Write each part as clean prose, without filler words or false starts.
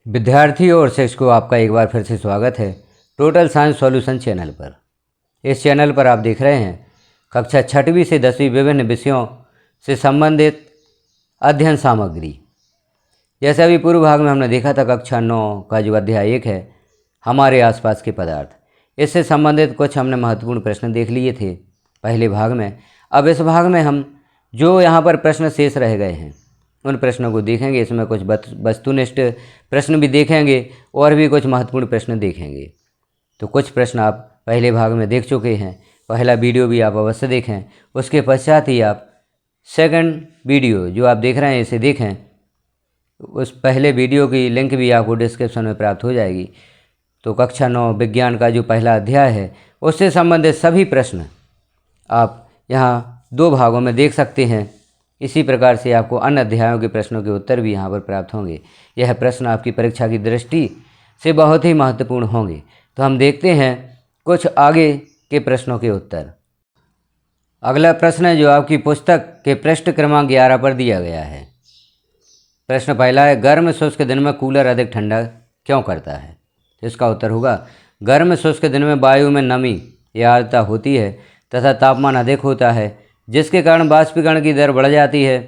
विद्यार्थी और शिक्षक को आपका एक बार फिर से स्वागत है टोटल साइंस सॉल्यूशन चैनल पर। इस चैनल पर आप देख रहे हैं कक्षा 6वीं से 10वीं विभिन्न विषयों से संबंधित अध्ययन सामग्री। जैसे अभी पूर्व भाग में हमने देखा था कक्षा 9 का जो अध्याय 1 है हमारे आसपास के पदार्थ, इससे संबंधित कुछ हमने महत्वपूर्ण प्रश्न देख लिए थे पहले भाग में। अब इस भाग में हम जो यहाँ पर प्रश्न शेष रह गए हैं उन प्रश्नों को देखेंगे। इसमें कुछ वस्तुनिष्ठ प्रश्न भी देखेंगे और भी कुछ महत्वपूर्ण प्रश्न देखेंगे। तो कुछ प्रश्न आप पहले भाग में देख चुके हैं, पहला वीडियो भी आप अवश्य देखें। उसके पश्चात ही आप सेकंड वीडियो जो आप देख रहे हैं इसे देखें। उस पहले वीडियो की लिंक भी आपको डिस्क्रिप्शन में प्राप्त हो जाएगी। तो कक्षा 9 विज्ञान का जो पहला अध्याय है उससे संबंधित सभी प्रश्न आप यहाँ 2 भागों में देख सकते हैं। इसी प्रकार से आपको अन्य अध्यायों के प्रश्नों के उत्तर भी यहाँ पर प्राप्त होंगे। यह प्रश्न आपकी परीक्षा की दृष्टि से बहुत ही महत्वपूर्ण होंगे। तो हम देखते हैं कुछ आगे के प्रश्नों के उत्तर। अगला प्रश्न है जो आपकी पुस्तक के पृष्ठ क्रमांक 11 पर दिया गया है। प्रश्न पहला है, गर्म शुष्क दिन में कूलर अधिक ठंडा क्यों करता है? तो इसका उत्तर होगा, गर्म शुष्क दिन में वायु में नमी या आर्द्रता होती है तथा तापमान अधिक होता है, जिसके कारण बाष्पीकरण की दर बढ़ जाती है।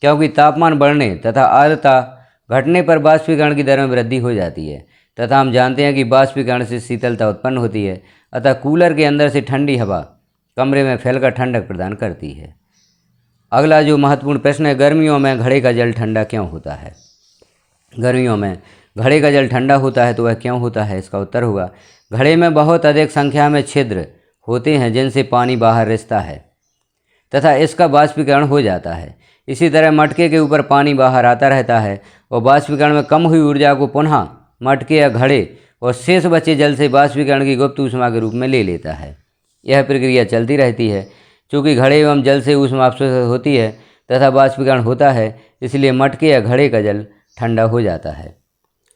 क्योंकि तापमान बढ़ने तथा आर्द्रता घटने पर बाष्पीकरण की दर में वृद्धि हो जाती है तथा हम जानते हैं कि बाष्पीकरण से शीतलता उत्पन्न होती है। अतः कूलर के अंदर से ठंडी हवा कमरे में फैलकर ठंडक प्रदान करती है। अगला जो महत्वपूर्ण प्रश्न है, गर्मियों में घड़े का जल ठंडा क्यों होता है? गर्मियों में घड़े का जल ठंडा होता है तो वह क्यों होता है? इसका उत्तर होगा, घड़े में बहुत अधिक संख्या में छिद्र होते हैं जिनसे पानी बाहर रिसता है तथा इसका बाष्पीकरण हो जाता है। इसी तरह मटके के ऊपर पानी बाहर आता रहता है और बाष्पीकरण में कम हुई ऊर्जा को पुनः मटके या घड़े और शेष बचे जल से बाष्पीकरण की गुप्त ऊष्मा के रूप में ले लेता है। यह प्रक्रिया चलती रहती है। चूँकि घड़े एवं जल से ऊष्मा अवशोषित होती है तथा बाष्पीकरण होता है, इसलिए मटके या घड़े का जल ठंडा हो जाता है।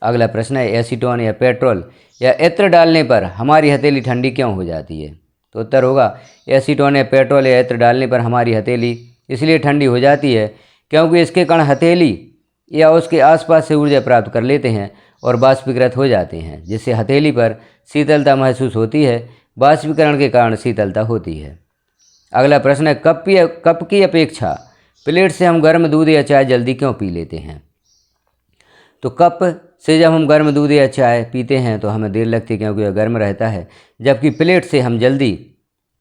अगला प्रश्न है, एसीटोन या पेट्रोल या इत्र डालने पर हमारी हथेली ठंडी क्यों हो जाती है? तो उत्तर होगा, एसीटोन या पेट्रोल या इत्र डालने पर हमारी हथेली इसलिए ठंडी हो जाती है क्योंकि इसके कण हथेली या उसके आसपास से ऊर्जा प्राप्त कर लेते हैं और बाष्पीकृत हो जाते हैं, जिससे हथेली पर शीतलता महसूस होती है। बाष्पीकरण के कारण शीतलता होती है। अगला प्रश्न है, कप की अपेक्षा प्लेट से हम गर्म दूध या चाय जल्दी क्यों पी लेते हैं? तो कप से जब हम गर्म दूध या चाय पीते हैं तो हमें देर लगती है क्योंकि वह गर्म रहता है, जबकि प्लेट से हम जल्दी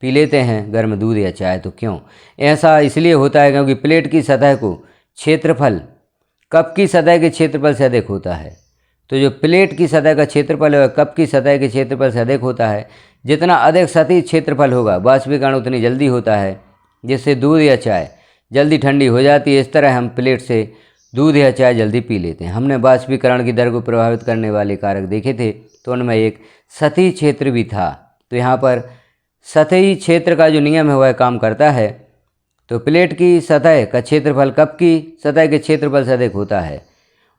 पी लेते हैं गर्म दूध या चाय। तो क्यों? ऐसा इसलिए होता है क्योंकि प्लेट की सतह को क्षेत्रफल कप की सतह के क्षेत्रफल से अधिक होता है। तो जो प्लेट की सतह का क्षेत्रफल है वह कप की सतह के क्षेत्रफल से अधिक होता है। जितना अधिक सतही क्षेत्रफल होगा बाष्पीकरण उतनी जल्दी होता है, जिससे दूध या चाय जल्दी ठंडी हो जाती है। इस तरह हम प्लेट से दूध या चाय जल्दी पी लेते हैं। हमने बाष्पीकरण की दर को प्रभावित करने वाले कारक देखे थे, तो उनमें एक सतही क्षेत्र भी था। तो यहाँ पर सतही क्षेत्र का जो नियम है वह काम करता है। तो प्लेट की सतह का क्षेत्रफल कप की सतह के क्षेत्रफल से अधिक होता है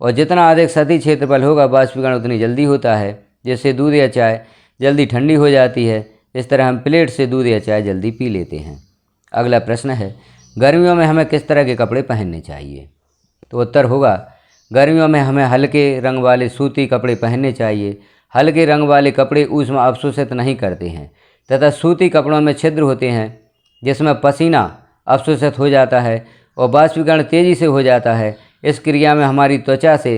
और जितना अधिक सतही क्षेत्रफल होगा बाष्पीकरण उतनी जल्दी होता है, जिससे दूध या चाय जल्दी ठंडी हो जाती है। इस तरह हम प्लेट से दूध या चाय जल्दी पी लेते हैं। अगला प्रश्न है, गर्मियों में हमें किस तरह के कपड़े पहनने चाहिए? तो उत्तर होगा, गर्मियों में हमें हल्के रंग वाले सूती कपड़े पहनने चाहिए। हल्के रंग वाले कपड़े ऊष्मा अवशोषित नहीं करते हैं तथा सूती कपड़ों में छिद्र होते हैं जिसमें पसीना अवशोषित हो जाता है और बाष्पीकरण तेज़ी से हो जाता है। इस क्रिया में हमारी त्वचा से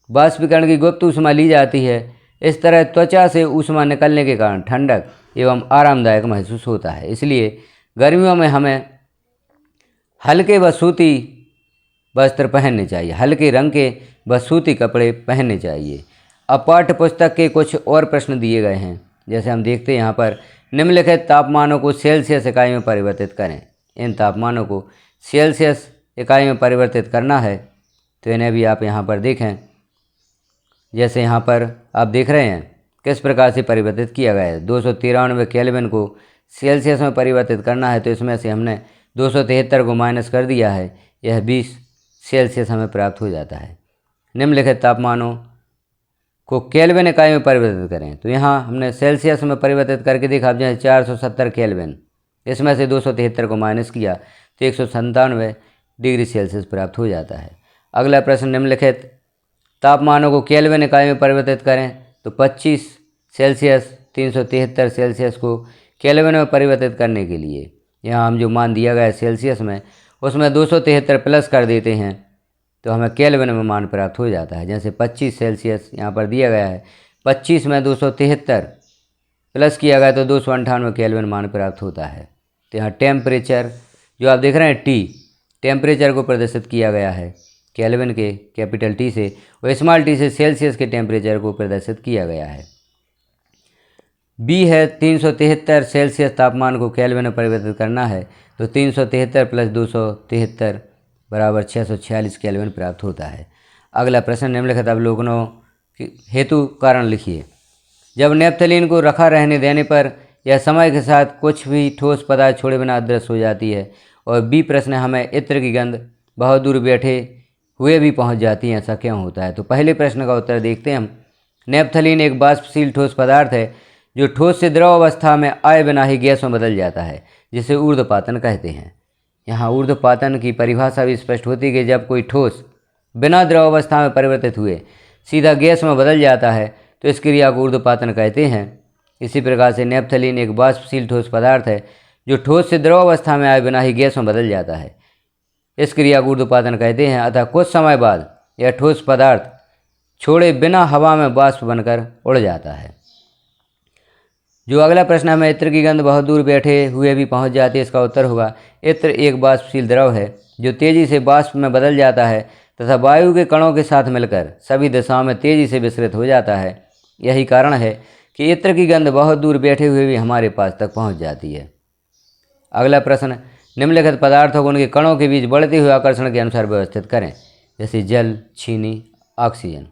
बाष्पीकरण की गुप्त ऊष्मा ली जाती है। इस तरह त्वचा से ऊष्मा निकलने के कारण ठंडक एवं आरामदायक महसूस होता है। इसलिए गर्मियों में हमें हल्के व सूती वस्त्र पहनने चाहिए, हल्के रंग के व सूती कपड़े पहनने चाहिए। अब पाठ्य पुस्तक के कुछ और प्रश्न दिए गए हैं। जैसे हम देखते हैं यहाँ पर, निम्नलिखित तापमानों को सेल्सियस इकाई में परिवर्तित करें। इन तापमानों को सेल्सियस इकाई में परिवर्तित करना है तो इन्हें भी आप यहाँ पर देखें। जैसे यहाँ पर आप देख रहे हैं किस प्रकार से परिवर्तित किया गया है। 293 केल्विन को सेल्सियस में परिवर्तित करना है तो इसमें से हमने 273 को माइनस कर दिया है, यह 20 सेल्सियस हमें प्राप्त हो जाता है। निम्नलिखित तापमानों को केल्विन इकाई में परिवर्तित करें तो यहाँ हमने सेल्सियस में परिवर्तित करके देखा। अब जैसे 470 केल्विन, इसमें से 273 को माइनस किया तो 197 डिग्री सेल्सियस प्राप्त हो जाता है। अगला प्रश्न, निम्नलिखित तापमानों को केल्विन इकाई में परिवर्तित करें तो 25 सेल्सियस 373 सेल्सियस को केल्विन में परिवर्तित करने के लिए यहाँ हम जो मान दिया गया है सेल्सियस में, उसमें 273 प्लस कर देते हैं तो हमें केल्विन में मान प्राप्त हो जाता है। जैसे 25 सेल्सियस यहाँ पर दिया गया है, 25 में 273 प्लस किया गया तो 298 केल्विन मान प्राप्त होता है। तो यहाँ टेम्परेचर जो आप देख रहे हैं टी, टेम्परेचर को प्रदर्शित किया गया है केल्विन के कैपिटल टी से और स्मॉल टी से सेल्सियस के टेम्परेचर को प्रदर्शित किया गया है। बी है 373 सेल्सियस तापमान को केल्विन में परिवर्तित करना है तो 373 प्लस 273 बराबर 646 केल्विन प्राप्त होता है। अगला प्रश्न निम्नलिखित अवलोकनों हेतु कारण लिखिए। जब नेप्थलीन को रखा रहने देने पर यह समय के साथ कुछ भी ठोस पदार्थ छोड़े बिना अदृश्य हो जाती है। और बी प्रश्न हमें इत्र की गंध बहुत दूर बैठे हुए भी पहुंच जाती है, ऐसा क्यों होता है। तो पहले प्रश्न का उत्तर देखते हैं हम। नेप्थलीन एक वाष्पशील ठोस पदार्थ है जो ठोस से द्रव अवस्था में आए बिना ही गैस में बदल जाता है, जिसे ऊर्ध्वपातन कहते हैं। यहाँ ऊर्ध्वपातन की परिभाषा भी स्पष्ट होती है कि जब कोई ठोस बिना द्रव अवस्था में परिवर्तित हुए सीधा गैस में बदल जाता है तो इस क्रिया को ऊर्ध्वपातन कहते हैं। इसी प्रकार से नेप्थलीन एक वाष्पशील ठोस पदार्थ है जो ठोस से द्रव अवस्था में आए बिना ही गैस में बदल जाता है, इस क्रिया को ऊर्ध्वपातन कहते हैं। अतः कुछ समय बाद यह ठोस पदार्थ छोड़े बिना हवा में वाष्प बनकर उड़ जाता है। जो अगला प्रश्न हमें इत्र की गंध बहुत दूर बैठे हुए भी पहुंच जाती है, इसका उत्तर होगा इत्र एक वाष्पशील द्रव है जो तेजी से वाष्प में बदल जाता है तथा वायु के कणों के साथ मिलकर सभी दिशाओं में तेजी से विसरित हो जाता है। यही कारण है कि इत्र की गंध बहुत दूर बैठे हुए भी हमारे पास तक पहुंच जाती है। अगला प्रश्न, निम्नलिखित पदार्थों को उनके कणों के बीच बढ़ते हुए आकर्षण के अनुसार व्यवस्थित करें। जैसे जल, चीनी, ऑक्सीजन।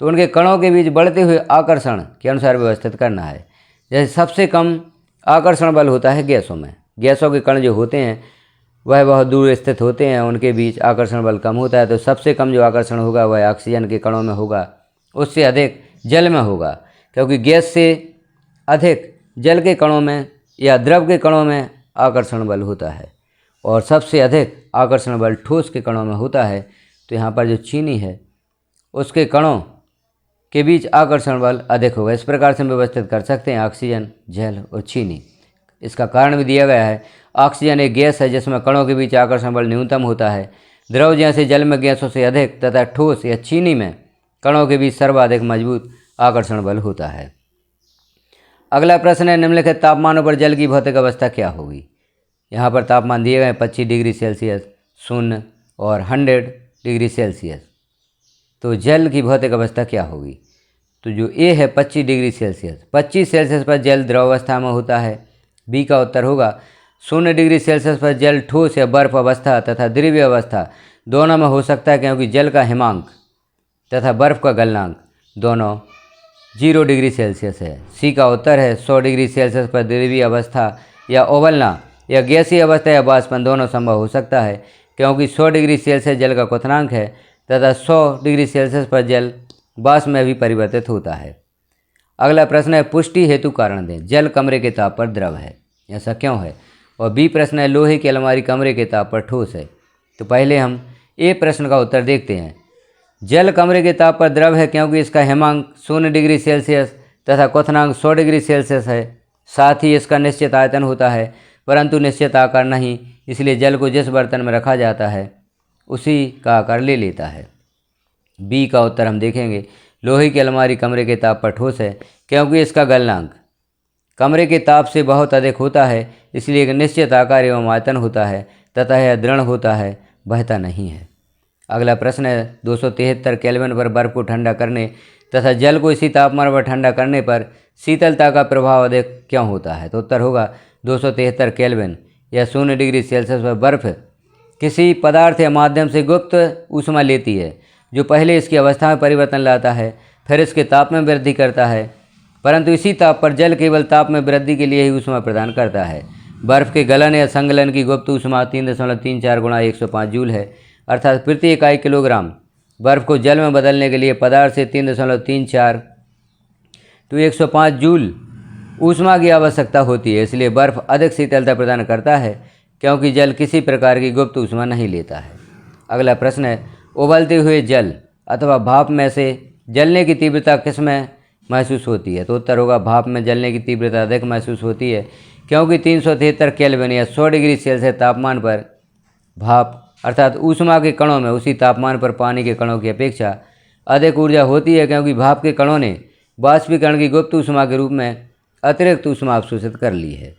तो उनके कणों के बीच बढ़ते हुए आकर्षण के अनुसार व्यवस्थित करना है। जैसे सबसे कम आकर्षण बल होता है गैसों में। गैसों के कण जो होते हैं वह बहुत दूर स्थित होते हैं, उनके बीच आकर्षण बल कम होता है। तो सबसे कम जो आकर्षण होगा वह ऑक्सीजन के कणों में होगा, उससे अधिक जल में होगा, क्योंकि गैस से अधिक जल के कणों में या द्रव के कणों में आकर्षण बल होता है और सबसे अधिक आकर्षण बल ठोस के कणों में होता है। तो यहाँ पर जो चीनी है उसके कणों के बीच आकर्षण बल अधिक होगा। इस प्रकार से हम व्यवस्थित कर सकते हैं ऑक्सीजन, जल और चीनी। इसका कारण भी दिया गया है। ऑक्सीजन एक गैस है जिसमें कणों के बीच आकर्षण बल न्यूनतम होता है। द्रव जैसे जल में गैसों से अधिक तथा ठोस या चीनी में कणों के बीच सर्वाधिक मजबूत आकर्षण बल होता है। अगला प्रश्न है, निम्नलिखित तापमानों पर जल की भौतिक अवस्था क्या होगी। यहाँ पर तापमान दिए गए 25 डिग्री सेल्सियस, 0 और 100 डिग्री सेल्सियस। तो जल की भौतिक अवस्था क्या होगी। तो जो ए है 25 डिग्री सेल्सियस, 25 सेल्सियस पर जल द्रव अवस्था में होता है। बी का उत्तर होगा 0 डिग्री सेल्सियस पर जल ठोस या बर्फ अवस्था तथा द्रव्य अवस्था दोनों में हो सकता है, क्योंकि जल का हिमांक तथा बर्फ का गलनांक दोनों 0 डिग्री सेल्सियस है। सी का उत्तर है 100 डिग्री सेल्सियस पर द्रव्य अवस्था या उबलना या गैसीय अवस्था या वाष्पन दोनों संभव हो सकता है, क्योंकि 100 डिग्री सेल्सियस जल का क्वथनांक है तथा 100 डिग्री सेल्सियस पर जल वाष्प में भी परिवर्तित होता है। अगला प्रश्न है, पुष्टि हेतु कारण दें। जल कमरे के ताप पर द्रव है, ऐसा क्यों है। और बी प्रश्न है, लोहे की अलमारी कमरे के ताप पर ठोस है। तो पहले हम ए प्रश्न का उत्तर देखते हैं। जल कमरे के ताप पर द्रव है क्योंकि इसका हिमांक 0 डिग्री सेल्सियस तथा क्वथनांक 100 डिग्री सेल्सियस है। साथ ही इसका निश्चित आयतन होता है परंतु निश्चित आकार नहीं, इसलिए जल को जिस बर्तन में रखा जाता है उसी का आकार ले लेता है। बी का उत्तर हम देखेंगे, लोहे की अलमारी कमरे के ताप पर ठोस है क्योंकि इसका गलनांक कमरे के ताप से बहुत अधिक होता है, इसलिए एक निश्चित आकार एवं आयतन होता है तथा यह दृढ़ होता है, बहता नहीं है। अगला प्रश्न है, 273 केल्विन पर बर्फ को ठंडा करने तथा जल को इसी तापमान पर ठंडा करने पर शीतलता का प्रभाव अधिक क्यों होता है। तो उत्तर होगा 273 केल्विन या 0 डिग्री सेल्सियस पर बर्फ किसी पदार्थ या माध्यम से गुप्त ऊष्मा लेती है, जो पहले इसकी अवस्था में परिवर्तन लाता है, फिर इसके ताप में वृद्धि करता है, परंतु इसी ताप पर जल केवल ताप में वृद्धि के लिए ही ऊष्मा प्रदान करता है। बर्फ के गलन या संगलन की गुप्त ऊष्मा 3.34 गुणा 105 जूल है, अर्थात प्रति इकाई किलोग्राम बर्फ को जल में बदलने के लिए पदार्थ से 3.34 to 105 जूल ऊष्मा की आवश्यकता होती है। इसलिए बर्फ अधिक शीतलता प्रदान करता है क्योंकि जल किसी प्रकार की गुप्त ऊष्मा नहीं लेता है। अगला प्रश्न है, उबलते हुए जल अथवा भाप में से जलने की तीव्रता किस में महसूस होती है? तो उत्तर होगा भाप में जलने की तीव्रता अधिक महसूस होती है, क्योंकि 373 केल्विन या 100 डिग्री सेल्सियस तापमान पर भाप अर्थात ऊष्मा के कणों में उसी तापमान पर पानी के कणों की अपेक्षा अधिक ऊर्जा होती है, क्योंकि भाप के कणों ने बाष्पीकरण की गुप्त ऊष्मा के रूप में अतिरिक्त ऊष्मा अवशोषित कर ली है।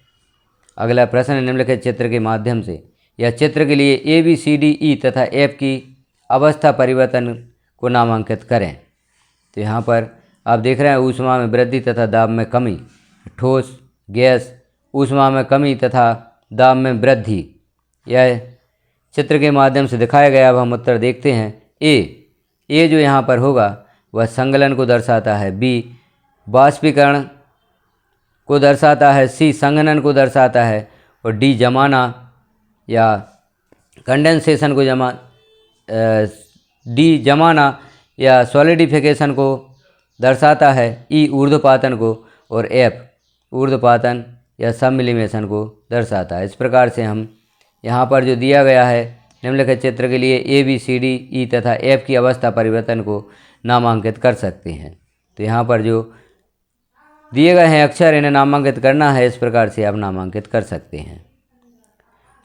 अगला प्रश्न निम्नलिखित चित्र के माध्यम से या चित्र के लिए A B C D E तथा एफ की अवस्था परिवर्तन को नामांकित करें। तो यहाँ पर आप देख रहे हैं ऊष्मा में वृद्धि तथा दाब में कमी, ठोस, गैस, ऊष्मा में कमी तथा दाब में वृद्धि, यह चित्र के माध्यम से दिखाया गया। अब हम उत्तर देखते हैं। ए जो यहाँ पर होगा वह संगलन को दर्शाता है, बी बाष्पीकरण को दर्शाता है, सी संघनन को दर्शाता है और डी जमाना या कंडेंसेशन को डी जमाना या सॉलिडिफिकेशन को दर्शाता है, ई ऊर्ध्वपातन को और एफ ऊर्ध्वपातन या सबमिलिमेशन को दर्शाता है। इस प्रकार से हम यहाँ पर जो दिया गया है निम्नलिखित चित्र के लिए A B C D E तथा एफ की अवस्था परिवर्तन को नामांकित कर सकते हैं। तो यहाँ पर जो दिए गए हैं अक्षर, इन्हें नामांकित करना है, इस प्रकार से आप नामांकित कर सकते हैं।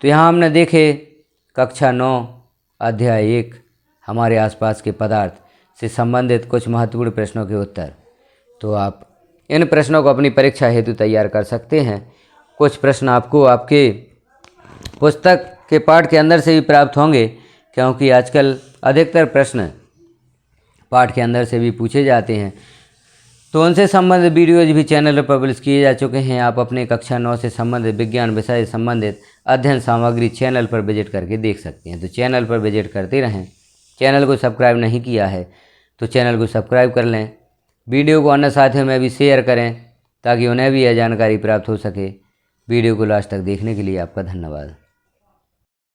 तो यहाँ हमने देखे कक्षा 9 अध्याय 1 हमारे आसपास के पदार्थ से संबंधित कुछ महत्वपूर्ण प्रश्नों के उत्तर। तो आप इन प्रश्नों को अपनी परीक्षा हेतु तैयार कर सकते हैं। कुछ प्रश्न आपको आपके पुस्तक के पाठ के अंदर से भी प्राप्त होंगे, क्योंकि आजकल अधिकतर प्रश्न पाठ के अंदर से भी पूछे जाते हैं। तो उनसे संबंधित वीडियोज भी चैनल पर पब्लिश किए जा चुके हैं। आप अपने कक्षा 9 से संबंधित विज्ञान विषय से संबंधित अध्ययन सामग्री चैनल पर विजिट करके देख सकते हैं। तो चैनल पर विजिट करते रहें। चैनल को सब्सक्राइब नहीं किया है तो चैनल को सब्सक्राइब कर लें। वीडियो को अन्य साथियों में भी शेयर करें ताकि उन्हें भी यह जानकारी प्राप्त हो सके। वीडियो को लास्ट तक देखने के लिए आपका धन्यवाद।